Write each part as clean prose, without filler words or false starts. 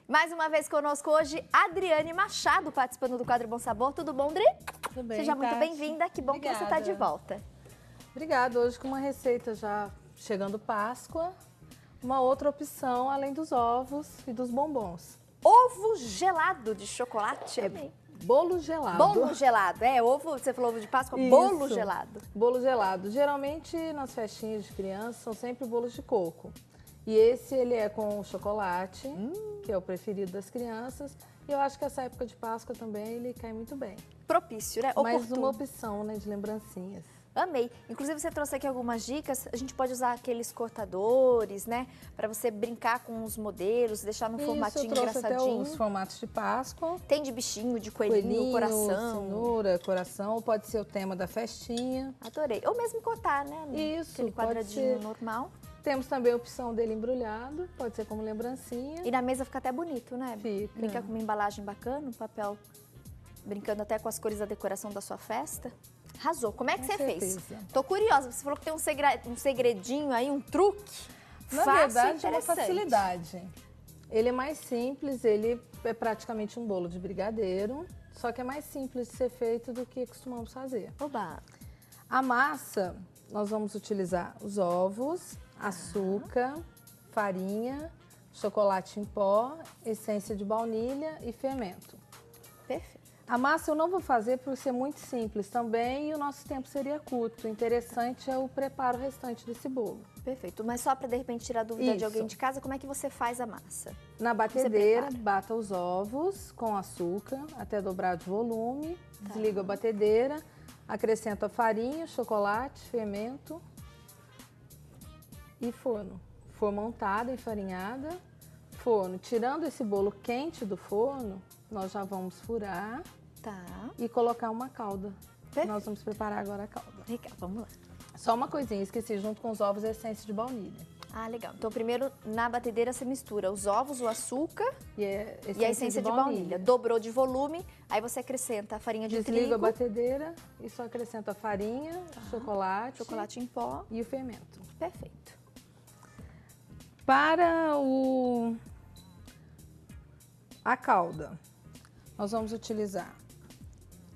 Mais uma vez conosco hoje, Adriane Machado, participando do quadro Bom Sabor. Tudo bom, Adri? Tudo bem, Seja muito Tati. bem-vinda, que bom Obrigada. que você está de volta. Obrigada, hoje com uma receita já chegando Páscoa, uma outra opção além dos ovos e dos bombons. Ovo gelado de chocolate. Bolo gelado. Bolo gelado, ovo, você falou ovo de Páscoa, Isso. bolo gelado. Bolo gelado. Geralmente nas festinhas de criança são sempre bolos de coco. E esse ele é com chocolate, que é o preferido das crianças. E eu acho que essa época de Páscoa também ele cai muito bem. Propício, né? Mais Oportuno. uma opção, né, de lembrancinhas. Amei. Inclusive, você trouxe aqui algumas dicas. A gente pode usar aqueles cortadores, né? Para você brincar com os modelos, deixar num formatinho eu trouxe engraçadinho. até os formatos de Páscoa. Tem de bichinho, de coelhinho, coração. Cenoura, coração, pode ser o tema da festinha. Adorei. Ou mesmo cortar, né? Isso, aquele pode quadradinho ser. normal. Temos também a opção dele embrulhado, pode ser como lembrancinha. E na mesa fica até bonito, né? Fica. Brincar com uma embalagem bacana, um papel, brincando até com as cores da decoração da sua festa. Arrasou. Como é que Com você certeza. fez? Tô curiosa. Você falou que tem um segredinho aí, um truque. Na Fácil e verdade, é uma interessante. facilidade. Ele é mais simples, ele é praticamente um bolo de brigadeiro, só que é mais simples de ser feito do que costumamos fazer. Oba! A massa, nós vamos utilizar os ovos, açúcar, farinha, chocolate em pó, essência de baunilha e fermento. Perfeito. A massa eu não vou fazer por ser muito simples também e o nosso tempo seria curto. O interessante é o preparo restante desse bolo. Perfeito. Mas só para, de repente, tirar dúvida de Isso. alguém de casa, como é que você faz a massa? Na batedeira, prepara? bata os ovos com açúcar até dobrar de volume, desliga a batedeira, acrescenta a farinha, chocolate, fermento e forno. Forma untada, enfarinhada, forno. Tirando esse bolo quente do forno, nós já vamos furar Tá. e colocar uma calda. Perfeito. Nós vamos preparar agora a calda. Legal, vamos lá. Só uma coisinha, esqueci, junto com os ovos, a essência de baunilha. Ah, legal. Então, primeiro, na batedeira, você mistura os ovos, o açúcar E a essência de baunilha. Dobrou de volume, aí você acrescenta a farinha de Desliga trigo, a batedeira e só acrescenta a farinha, chocolate em pó. e o fermento. Perfeito. Para a calda, nós vamos utilizar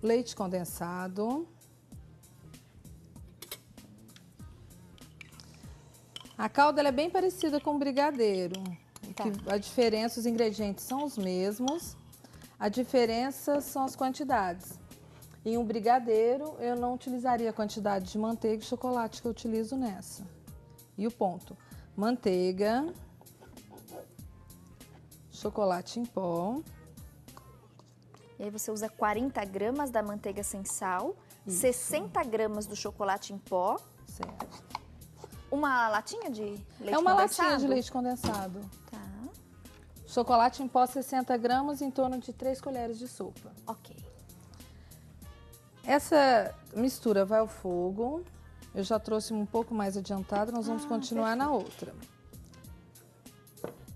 leite condensado, a calda ela é bem parecida com o brigadeiro. Tá. A diferença, os ingredientes são os mesmos, a diferença são as quantidades. Em um brigadeiro, eu não utilizaria a quantidade de manteiga e chocolate que eu utilizo nessa. E o ponto: manteiga, chocolate em pó. E aí você usa 40 gramas da manteiga sem sal, Isso. 60 gramas do chocolate em pó, Certo. uma latinha de leite É uma condensado? latinha de leite condensado. Tá, Chocolate em pó, 60 gramas, em torno de 3 colheres de sopa. ok. Essa mistura vai ao fogo. Eu já trouxe um pouco mais adiantado, nós vamos continuar na outra.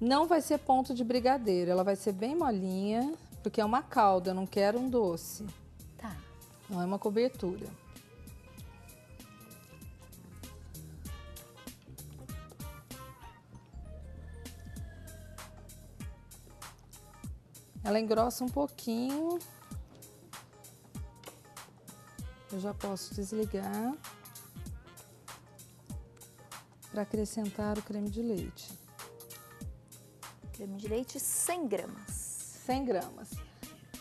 Não vai ser ponto de brigadeiro, ela vai ser bem molinha, porque é uma calda, eu não quero um doce. Tá. Não é uma cobertura. Ela engrossa um pouquinho. Eu já posso desligar para acrescentar o creme de leite. Creme de leite, 100 gramas. 100 gramas.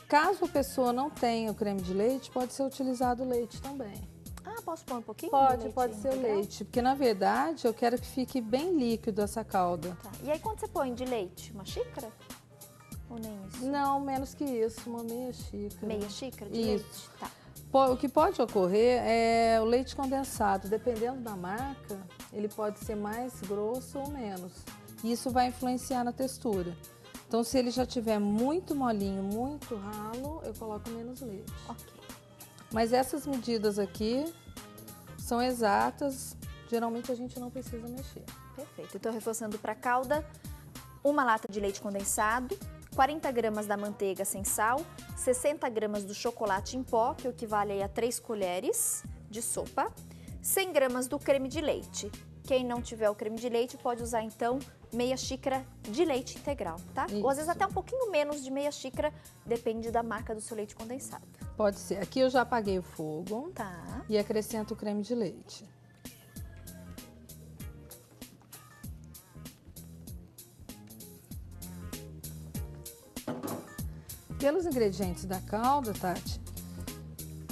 Caso a pessoa não tenha o creme de leite, pode ser utilizado o leite também. Ah, posso pôr um pouquinho? de Pode, leite pode ser o integral? leite, porque na verdade eu quero que fique bem líquido essa calda. Tá. E aí, quanto você põe de leite? Uma xícara? Ou nem isso? Não, menos que isso, uma meia xícara. Meia xícara de Isso. leite? Tá. O que pode ocorrer é o leite condensado, dependendo da marca, ele pode ser mais grosso ou menos. Isso vai influenciar na textura. Então, se ele já tiver muito molinho, muito ralo, eu coloco menos leite. Ok. Mas essas medidas aqui são exatas, geralmente a gente não precisa mexer. Perfeito. Então, reforçando para a calda, uma lata de leite condensado, 40 gramas da manteiga sem sal, 60 gramas do chocolate em pó, que equivale aí a 3 colheres de sopa, 100 gramas do creme de leite. Quem não tiver o creme de leite pode usar então meia xícara de leite integral, tá? Ou às vezes Isso. até um pouquinho menos de meia xícara, depende da marca do seu leite condensado. Pode ser. Aqui eu já apaguei o fogo Tá. e acrescento o creme de leite. Pelos ingredientes da calda, Tati,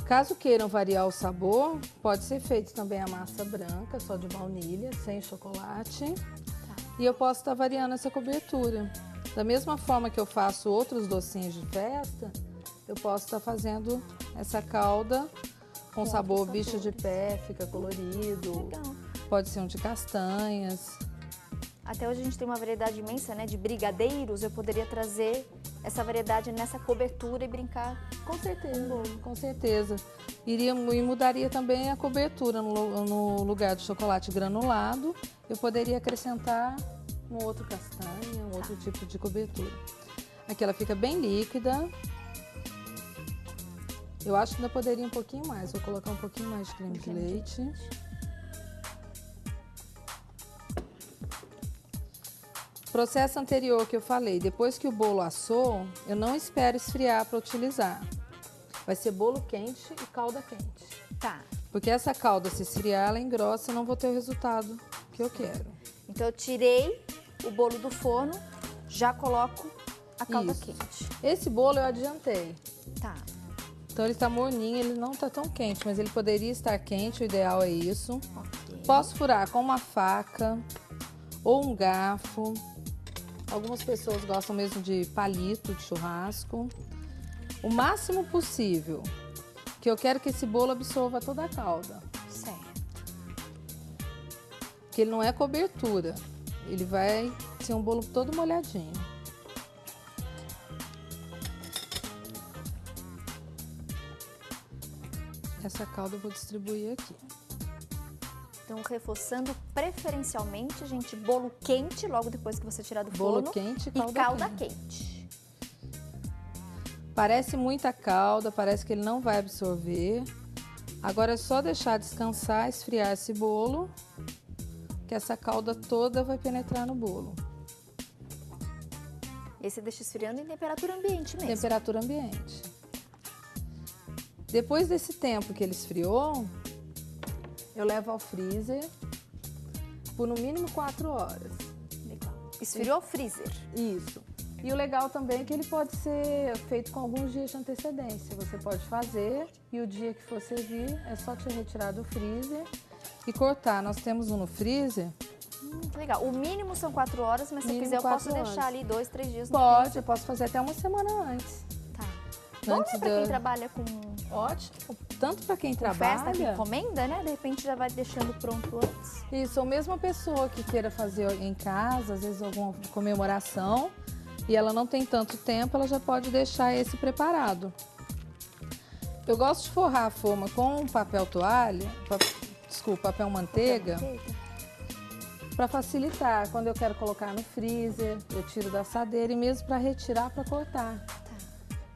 caso queiram variar o sabor, pode ser feito também a massa branca, só de baunilha, sem chocolate. E eu posso estar variando essa cobertura. Da mesma forma que eu faço outros docinhos de festa, eu posso estar fazendo essa calda com sabor bicho de pé, fica colorido. Legal. Pode ser um de castanhas. Até hoje a gente tem uma variedade imensa, né, de brigadeiros. Eu poderia trazer essa variedade nessa cobertura e brincar. Com certeza, com certeza. E mudaria também a cobertura no lugar do chocolate granulado. Eu poderia acrescentar um outro castanha, um outro tipo de cobertura. Aqui ela fica bem líquida. Eu acho que ainda poderia um pouquinho mais. Vou colocar um pouquinho mais de creme de leite. Processo anterior que eu falei, depois que o bolo assou, eu não espero esfriar para utilizar. Vai ser bolo quente e calda quente. Tá. Porque essa calda, se esfriar, ela engrossa e não vou ter o resultado que eu quero. Então eu tirei o bolo do forno, já coloco a calda Isso. quente. Esse bolo eu adiantei. Tá. Então ele está morninho, ele não está tão quente, mas ele poderia estar quente, o ideal é isso. Ok. Posso furar com uma faca ou um garfo. Algumas pessoas gostam mesmo de palito de churrasco. O máximo possível, que eu quero que esse bolo absorva toda a calda. Certo. Porque ele não é cobertura, ele vai ser um bolo todo molhadinho. Essa calda eu vou distribuir aqui. Então, reforçando preferencialmente, gente, bolo quente logo depois que você tirar do Bolo forno. quente E calda quente. Parece muita calda, parece que ele não vai absorver. Agora é só deixar descansar, esfriar esse bolo, que essa calda toda vai penetrar no bolo. E aí você deixa esfriando em temperatura ambiente mesmo. Temperatura ambiente. Depois desse tempo que ele esfriou, eu levo ao freezer por no mínimo 4 horas. Legal. Esfriou o freezer. Isso. E o legal também é que ele pode ser feito com alguns dias de antecedência. Você pode fazer e o dia que for servir é só te retirar do freezer e cortar. Nós temos um no freezer. Legal. O mínimo são 4 horas, mas se eu Mínimo quiser eu posso 4 deixar horas. ali 2, 3 dias no Pode, freezer. eu posso fazer até uma semana antes. Tá. Bom, Antes né, pra quem da- trabalha com Ótimo. Tanto para quem festa, que trabalha. encomenda, né? De repente já vai deixando pronto antes. Isso, ou mesmo a pessoa que queira fazer em casa, às vezes alguma comemoração, e ela não tem tanto tempo, ela já pode deixar esse preparado. Eu gosto de forrar a forma com papel toalha, papel manteiga, para facilitar. Quando eu quero colocar no freezer, eu tiro da assadeira e mesmo para retirar, para cortar.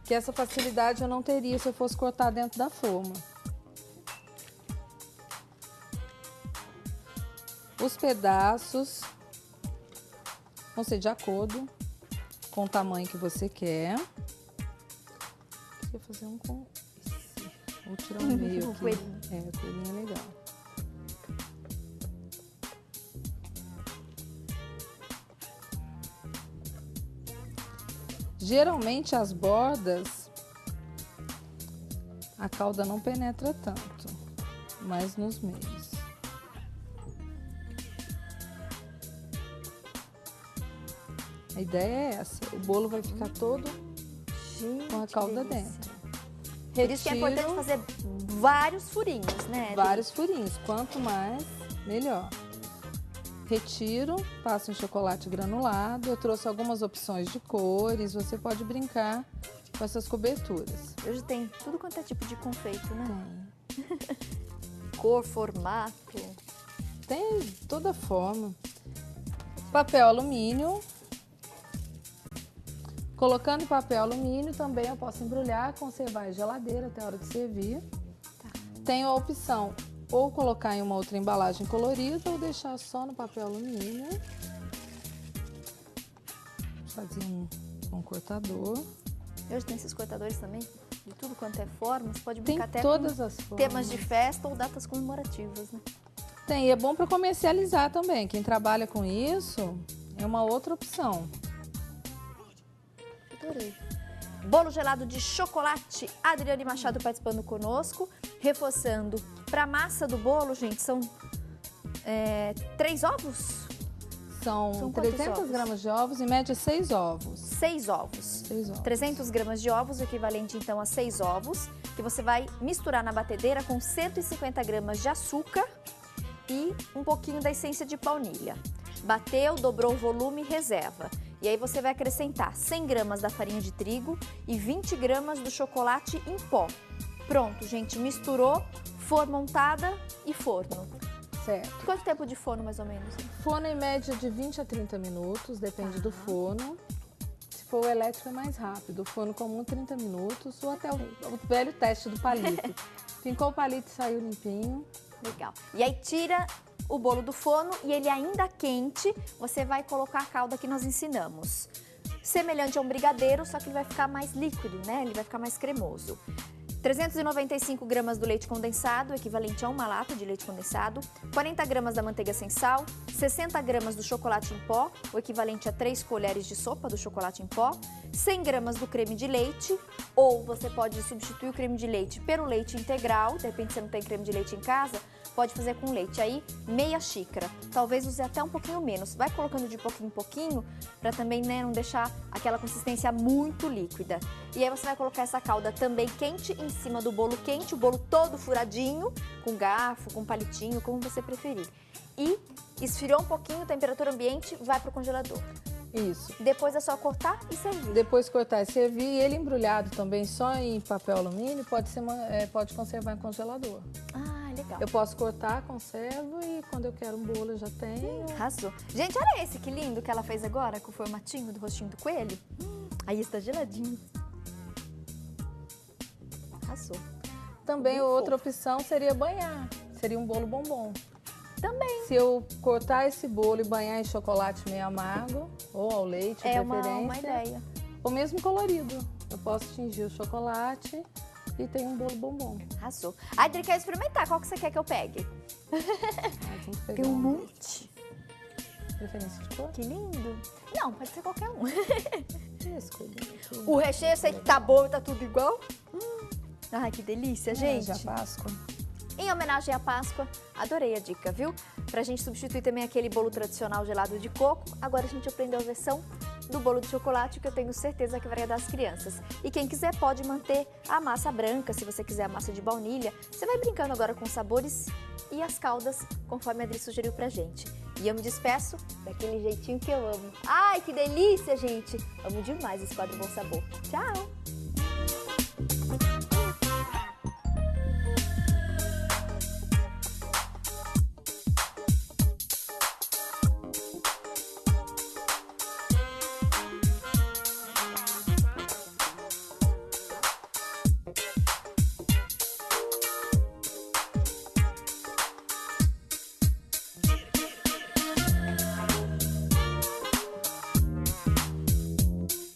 Que essa facilidade eu não teria se eu fosse cortar dentro da forma. Os pedaços vão ser de acordo com o tamanho que você quer. Vou fazer um com esse. Vou tirar o meio O aqui. coelhinho. É, o coelhinho é legal. Geralmente as bordas, a calda não penetra tanto, mas nos meios. A ideia é essa, o bolo vai ficar todo Gente, com a calda delícia. dentro. Por isso que é importante fazer vários furinhos, né? Vários furinhos, quanto mais, melhor. Retiro, passo em chocolate granulado. Eu trouxe algumas opções de cores, você pode brincar com essas coberturas. Hoje tem tudo quanto é tipo de confeito, né? Tem. Cor, formato. Tem toda forma. Papel alumínio. Colocando em papel alumínio também eu posso embrulhar, conservar em geladeira até a hora de servir. Tá. Tenho a opção ou colocar em uma outra embalagem colorida ou deixar só no papel alumínio. fazer um cortador. Hoje tem esses cortadores também, de tudo quanto é forma. Você pode Tem brincar até todas com as formas. temas de festa ou datas comemorativas, né? Tem, e é bom para comercializar também. Quem trabalha com isso é uma outra opção. Adorei. Bolo gelado de chocolate, Adriane Machado participando conosco, reforçando. Para a massa do bolo, gente, são 3 ovos? São quantos 300 ovos? gramas de ovos, em média 6 ovos. 6 ovos. 6 ovos. 300 gramas de ovos, o equivalente então a 6 ovos, que você vai misturar na batedeira com 150 gramas de açúcar e um pouquinho da essência de baunilha. Bateu, dobrou o volume, reserva. E aí você vai acrescentar 100 gramas da farinha de trigo e 20 gramas do chocolate em pó. Pronto, gente, misturou, for montada e forno. Certo. Quanto tempo de forno, mais ou menos? Forno em média de 20 a 30 minutos, depende do forno. Se for o elétrico é mais rápido. O forno comum 30 minutos ou até o velho teste do palito. Fincou o palito e saiu limpinho. Legal. E aí tira o bolo do forno e ele ainda quente, você vai colocar a calda que nós ensinamos. Semelhante a um brigadeiro, só que ele vai ficar mais líquido, né? Ele vai ficar mais cremoso. 395 gramas do leite condensado, equivalente a uma lata de leite condensado, 40 gramas da manteiga sem sal, 60 gramas do chocolate em pó, o equivalente a 3 colheres de sopa do chocolate em pó, 100 gramas do creme de leite, ou você pode substituir o creme de leite pelo leite integral, de repente você não tem creme de leite em casa, pode fazer com leite aí, meia xícara. Talvez use até um pouquinho menos. Vai colocando de pouquinho em pouquinho, para também, né, não deixar aquela consistência muito líquida. E aí você vai colocar essa calda também quente em cima do bolo quente, o bolo todo furadinho, com garfo, com palitinho, como você preferir. E esfriou um pouquinho, temperatura ambiente, vai para o congelador. Isso. Depois é só cortar e servir. Depois cortar e servir, ele embrulhado também só em papel alumínio, pode conservar em congelador. Ah, legal. Eu posso cortar, conservo e quando eu quero um bolo eu já tenho. Arrasou. Gente, olha esse que lindo que ela fez agora com o formatinho do rostinho do coelho. Aí está geladinho. Arrasou. Também Bem outra fofo. opção seria banhar, seria um bolo bombom. Também. Se eu cortar esse bolo e banhar em chocolate meio amargo, ou ao leite, de É preferência, uma ideia. ou mesmo colorido. Eu posso tingir o chocolate e tem um bolo bombom. Arrasou. Adri, quer experimentar? Qual que você quer que eu pegue? Vamos pegar Tem um monte. Preferência de cor? Que lindo. Não, pode ser qualquer um. Escolha aqui. O recheio, eu sei que tá bom e tá tudo igual. Ai, que delícia, gente. Já Páscoa. Em homenagem à Páscoa, adorei a dica, viu? Pra gente substituir também aquele bolo tradicional gelado de coco, agora a gente aprendeu a versão do bolo de chocolate, que eu tenho certeza que vai agradar as crianças. E quem quiser pode manter a massa branca, se você quiser a massa de baunilha. Você vai brincando agora com os sabores e as caldas, conforme a Adri sugeriu pra gente. E eu me despeço daquele jeitinho que eu amo. Ai, que delícia, gente! Amo demais esse quadro Bom Sabor. Tchau!